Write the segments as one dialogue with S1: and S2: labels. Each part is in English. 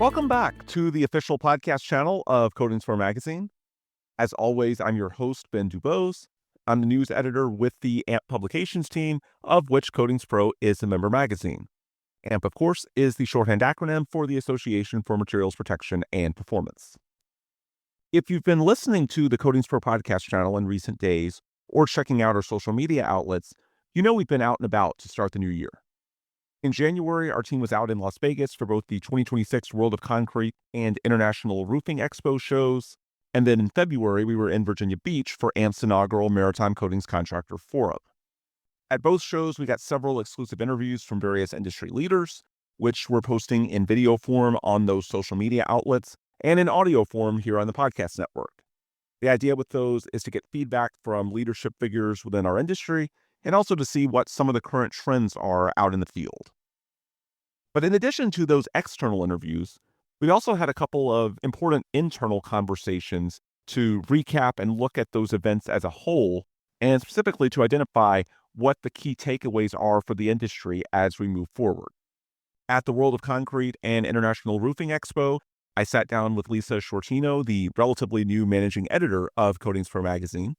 S1: Welcome back to the official podcast channel of CoatingsPro Magazine. As always, I'm your host, Ben DuBose. I'm the news editor with the AMP publications team, of which CoatingsPro is a member magazine. AMP, of course, is the shorthand acronym for the Association for Materials Protection and Performance. If you've been listening to the CoatingsPro podcast channel in recent days or checking out our social media outlets, you know we've been out and about to start the new year. In January, our team was out in Las Vegas for both the 2026 World of Concrete and International Roofing Expo shows. And then in February, we were in Virginia Beach for AMP's inaugural Maritime Coatings Contractor Forum. At both shows, we got several exclusive interviews from various industry leaders, which we're posting in video form on those social media outlets and in audio form here on the podcast network. The idea with those is to get feedback from leadership figures within our industry and also to see what some of the current trends are out in the field. But in addition to those external interviews, we also had a couple of important internal conversations to recap and look at those events as a whole, and specifically to identify what the key takeaways are for the industry as we move forward. At the World of Concrete and International Roofing Expo, I sat down with Lisa Sciortino, the relatively new managing editor of CoatingsPro Magazine.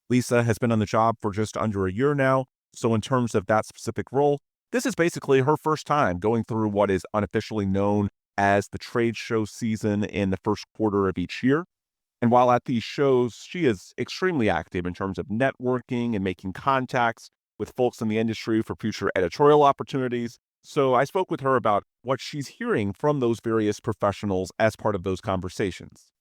S1: Lisa has been on the job for just under a year now, so in terms of that specific role, this is basically her first time going through what is unofficially known as the trade show season in the first quarter of each year. And while at these shows, she is extremely active in terms of networking and making contacts with folks in the industry for future editorial opportunities. So I spoke with her about what she's hearing from those various professionals as part of those conversations.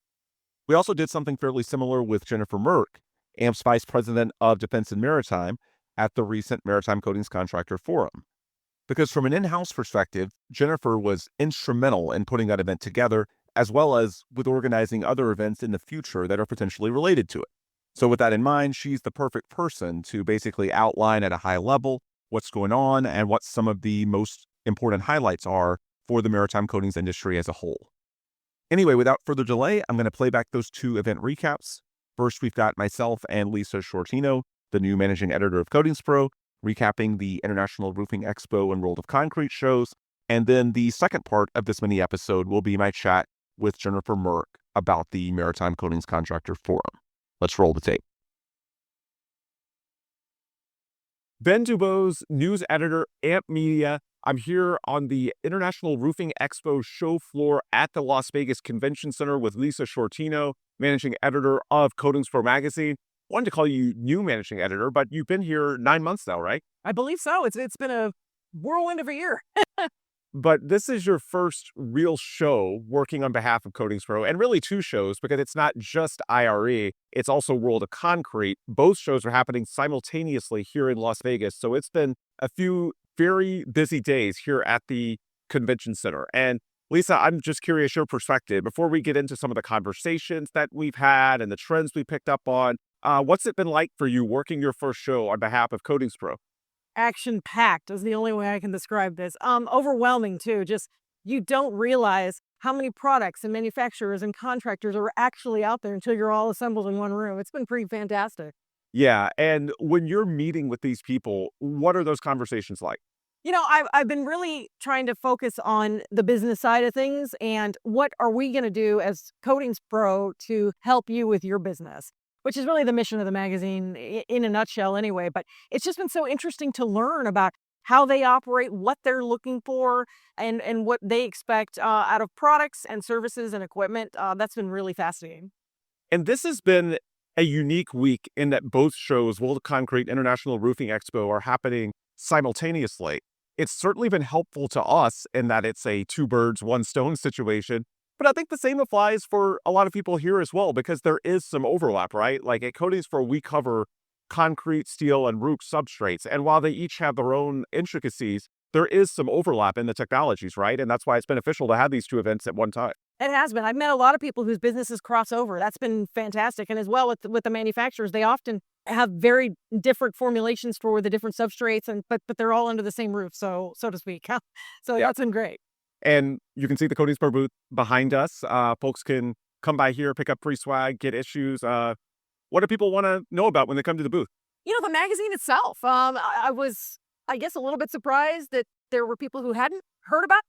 S1: We also did something fairly similar with Jennifer Merck, AMP's Vice President of Defense and Maritime, at the recent Maritime Coatings Contractor Forum. Because from an in-house perspective, Jennifer was instrumental in putting that event together, as well as with organizing other events in the future that are potentially related to it. So with that in mind, she's the perfect person to basically outline at a high level what's going on and what some of the most important highlights are for the maritime coatings industry as a whole. Anyway, without further delay, I'm going to play back those two event recaps. First, we've got myself and Lisa Sciortino, the new managing editor of CoatingsPro, recapping the International Roofing Expo and World of Concrete shows. And then the second part of this mini episode will be my chat with Jennifer Merck about the Maritime Coatings Contractor Forum. Let's roll the tape. Ben DuBose, news editor, AMP Media. I'm here on the International Roofing Expo show floor at the Las Vegas Convention Center with Lisa Sciortino, managing editor of CoatingsPro Magazine. Wanted to call you new managing editor, but you've been here 9 months now, right?
S2: I believe so. It's been a whirlwind of a year.
S1: But this is your first real show working on behalf of CoatingsPro, and really two shows, because it's not just IRE, it's also World of Concrete. Both shows are happening simultaneously here in Las Vegas, so it's been a few very busy days here at the convention center. And Lisa, I'm just curious your perspective before we get into some of the conversations that we've had and the trends we picked up on. What's it been like for you working your first show on behalf of CoatingsPro?
S2: Action-packed is the only way I can describe this. Overwhelming too. Just you don't realize how many products and manufacturers and contractors are actually out there until you're all assembled in one room. It's been pretty fantastic.
S1: Yeah, and when you're meeting with these people, what are those conversations like?
S2: You know, I've been really trying to focus on the business side of things and what are we going to do as Coatings Pro to help you with your business, which is really the mission of the magazine in a nutshell anyway. But it's just been so interesting to learn about how they operate, what they're looking for, and what they expect out of products and services and equipment. That's been really fascinating.
S1: And this has been a unique week in that both shows, World of Concrete, International Roofing Expo, are happening simultaneously. It's certainly been helpful to us in that it's a two birds, one stone situation. But I think the same applies for a lot of people here as well, because there is some overlap, right? Like at CoatingsPro, we cover concrete, steel, and roof substrates. And while they each have their own intricacies, there is some overlap in the technologies, right? And that's why it's beneficial to have these two events at one time.
S2: It has been. I've met a lot of people whose businesses cross over. That's been fantastic. And as well with the manufacturers, they often have very different formulations for the different substrates, and but they're all under the same roof, so to speak. So
S1: Yeah.
S2: that's been great.
S1: And you can see the CoatingsPro booth behind us. Folks can come by here, pick up free swag, get issues. What do people want to know about when they come to the booth?
S2: You know, the magazine itself. I was, I guess, a little bit surprised that there were people who hadn't heard about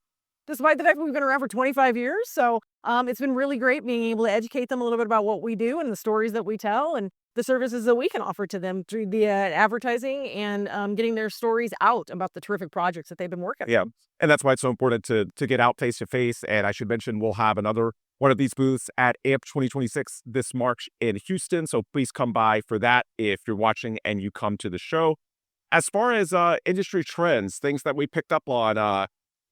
S2: despite the fact that we've been around for 25 years. So it's been really great being able to educate them a little bit about what we do and the stories that we tell and the services that we can offer to them through the advertising and getting their stories out about the terrific projects that they've been working on.
S1: Yeah. And that's why it's so important to get out face to face. And I should mention, we'll have another one of these booths at AMP 2026 this March in Houston. So please come by for that if you're watching and you come to the show. As far as industry trends, things that we picked up on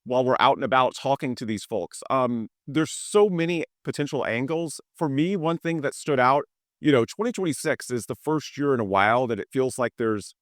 S1: while we're out and about talking to these folks, there's so many potential angles. For me, one thing that stood out, 2026 is the first year in a while that it feels like there's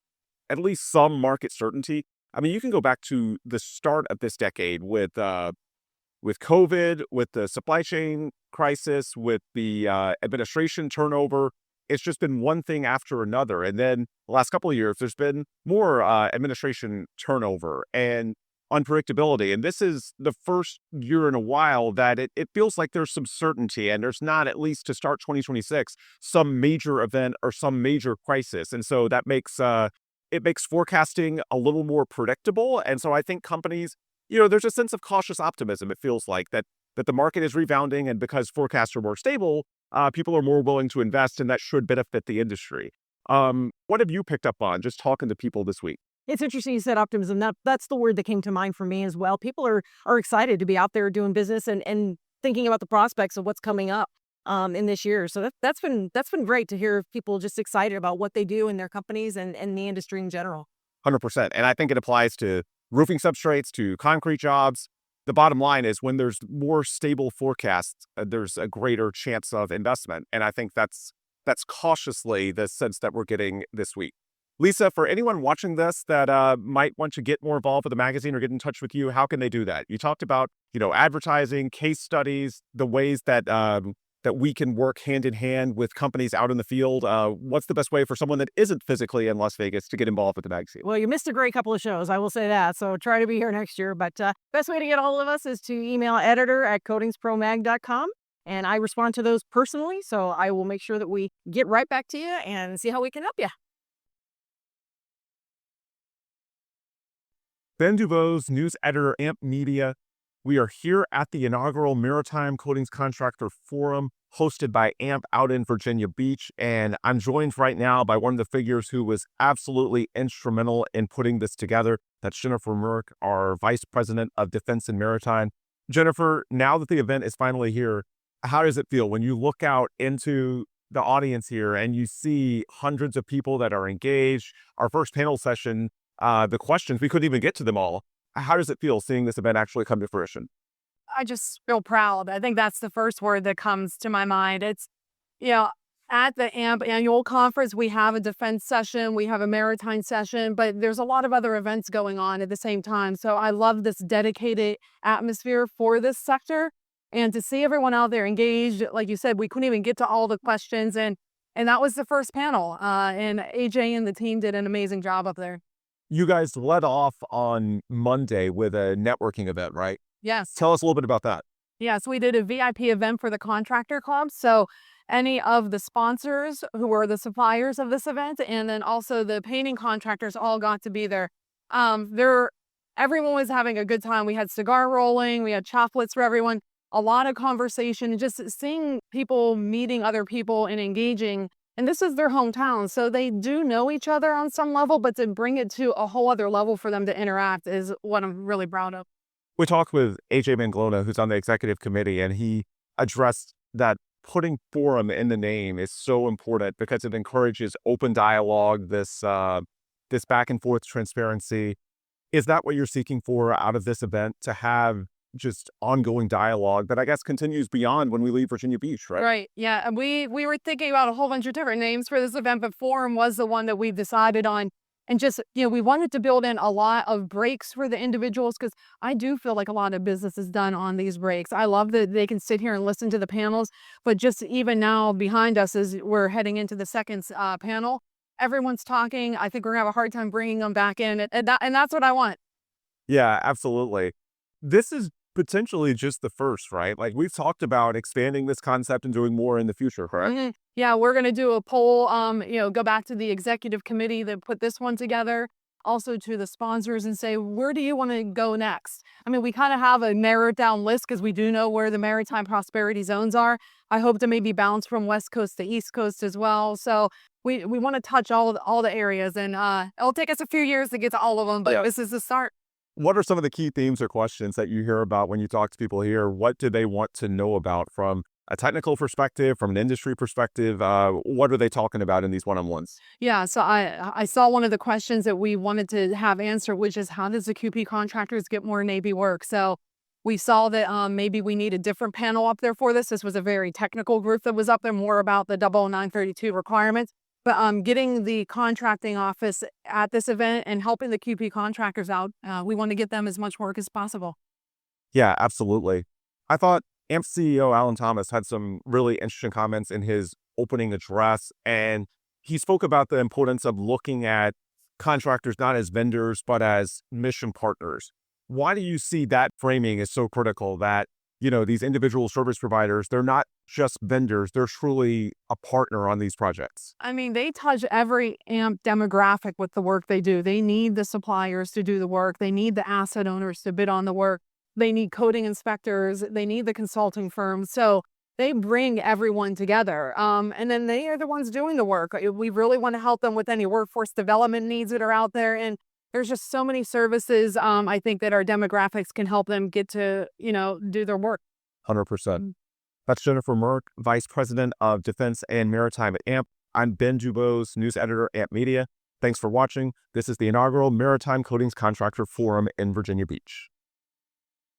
S1: at least some market certainty. I mean, you can go back to the start of this decade with COVID, with the supply chain crisis, with the administration turnover. It's just been one thing after another. And then the last couple of years, there's been more administration turnover and unpredictability. And this is the first year in a while that it feels like there's some certainty, and there's not, at least to start 2026, some major event or some major crisis. And so that makes it makes forecasting a little more predictable. And so I think companies, there's a sense of cautious optimism. It feels like that the market is rebounding, and because forecasts are more stable, people are more willing to invest, and that should benefit the industry. What have you picked up on just talking to people this week?
S2: It's interesting you said optimism. That's the word that came to mind for me as well. People are excited to be out there doing business and thinking about the prospects of what's coming up in this year. So that's been great to hear people just excited about what they do in their companies and the industry in general.
S1: 100%. And I think it applies to roofing substrates, to concrete jobs. The bottom line is, when there's more stable forecasts, there's a greater chance of investment. And I think that's cautiously the sense that we're getting this week. Lisa, for anyone watching this that might want to get more involved with the magazine or get in touch with you, how can they do that? You talked about, advertising, case studies, the ways that that we can work hand in hand with companies out in the field. What's the best way for someone that isn't physically in Las Vegas to get involved with the magazine?
S2: Well, you missed a great couple of shows, I will say that. So try to be here next year. But best way to get a hold of us is to email editor@coatingspromag.com. And I respond to those personally. So I will make sure that we get right back to you and see how we can help you.
S1: Ben DuBose, news editor, AMP Media. We are here at the inaugural Maritime Coatings Contractor Forum, hosted by AMP out in Virginia Beach. And I'm joined right now by one of the figures who was absolutely instrumental in putting this together. That's Jennifer Merck, our Vice President of Defense and Maritime. Jennifer, now that the event is finally here, how does it feel when you look out into the audience here and you see hundreds of people that are engaged? Our first panel session, the questions, we couldn't even get to them all. How does it feel seeing this event actually come to fruition?
S3: I just feel proud. I think that's the first word that comes to my mind. It's, at the AMP annual conference, we have a defense session, we have a maritime session, but there's a lot of other events going on at the same time. So I love this dedicated atmosphere for this sector, and to see everyone out there engaged. Like you said, we couldn't even get to all the questions, and that was the first panel. And AJ and the team did an amazing job up there.
S1: You guys led off on Monday with a networking event, right?
S3: Yes.
S1: Tell us a little bit about that.
S3: Yes, we did a VIP event for the contractor club. So any of the sponsors who were the suppliers of this event, and then also the painting contractors, all got to be there. Everyone was having a good time. We had cigar rolling, we had chocolates for everyone, a lot of conversation, just seeing people meeting other people and engaging. And this is their hometown, so they do know each other on some level, but to bring it to a whole other level for them to interact is what I'm really proud of.
S1: We talked with AJ Manglona, who's on the executive committee, and he addressed that putting forum in the name is so important because it encourages open dialogue, this back and forth transparency. Is that what you're seeking for out of this event, to have just ongoing dialogue that I guess continues beyond when we leave Virginia Beach, right?
S3: Right. Yeah. And we were thinking about a whole bunch of different names for this event, but Forum was the one that we decided on. And just, we wanted to build in a lot of breaks for the individuals, because I do feel like a lot of business is done on these breaks. I love that they can sit here and listen to the panels, but just even now behind us as we're heading into the second panel, everyone's talking. I think we're gonna have a hard time bringing them back in, and that's what I want.
S1: Yeah, absolutely. This is potentially just the first, right? Like, we've talked about expanding this concept and doing more in the future, correct?
S3: Mm-hmm. Yeah, we're going to do a poll, go back to the executive committee that put this one together. also to the sponsors and say, where do you want to go next? I mean, we kind of have a narrowed down list because we do know where the maritime prosperity zones are. I hope to maybe bounce from West Coast to East Coast as well. So we want to touch all the areas, and it'll take us a few years to get to all of them, but this is the start.
S1: What are some of the key themes or questions that you hear about when you talk to people here? What do they want to know about from a technical perspective, from an industry perspective? What are they talking about in these one-on-ones?
S3: Yeah, so I saw one of the questions that we wanted to have answered, which is how does the QP contractors get more Navy work? So we saw that maybe we need a different panel up there for this. This was a very technical group that was up there, more about the 00932 requirements. But getting the contracting office at this event and helping the QP contractors out, we want to get them as much work as possible.
S1: Yeah, absolutely. I thought AMP CEO Alan Thomas had some really interesting comments in his opening address, and he spoke about the importance of looking at contractors not as vendors, but as mission partners. Why do you see that framing is so critical that, these individual service providers, they're not just vendors, they're truly a partner on these projects?
S3: I mean, they touch every AMP demographic with the work they do. They need the suppliers to do the work. They need the asset owners to bid on the work. They need coating inspectors. They need the consulting firms. So they bring everyone together. And then they are the ones doing the work. We really want to help them with any workforce development needs that are out there. And there's just so many services, I think, that our demographics can help them get to, do their work.
S1: 100%. That's Jennifer Merck, Vice President of Defense and Maritime at AMP. I'm Ben DuBose, News Editor at AMP Media. Thanks for watching. This is the inaugural Maritime Coatings Contractor Forum in Virginia Beach.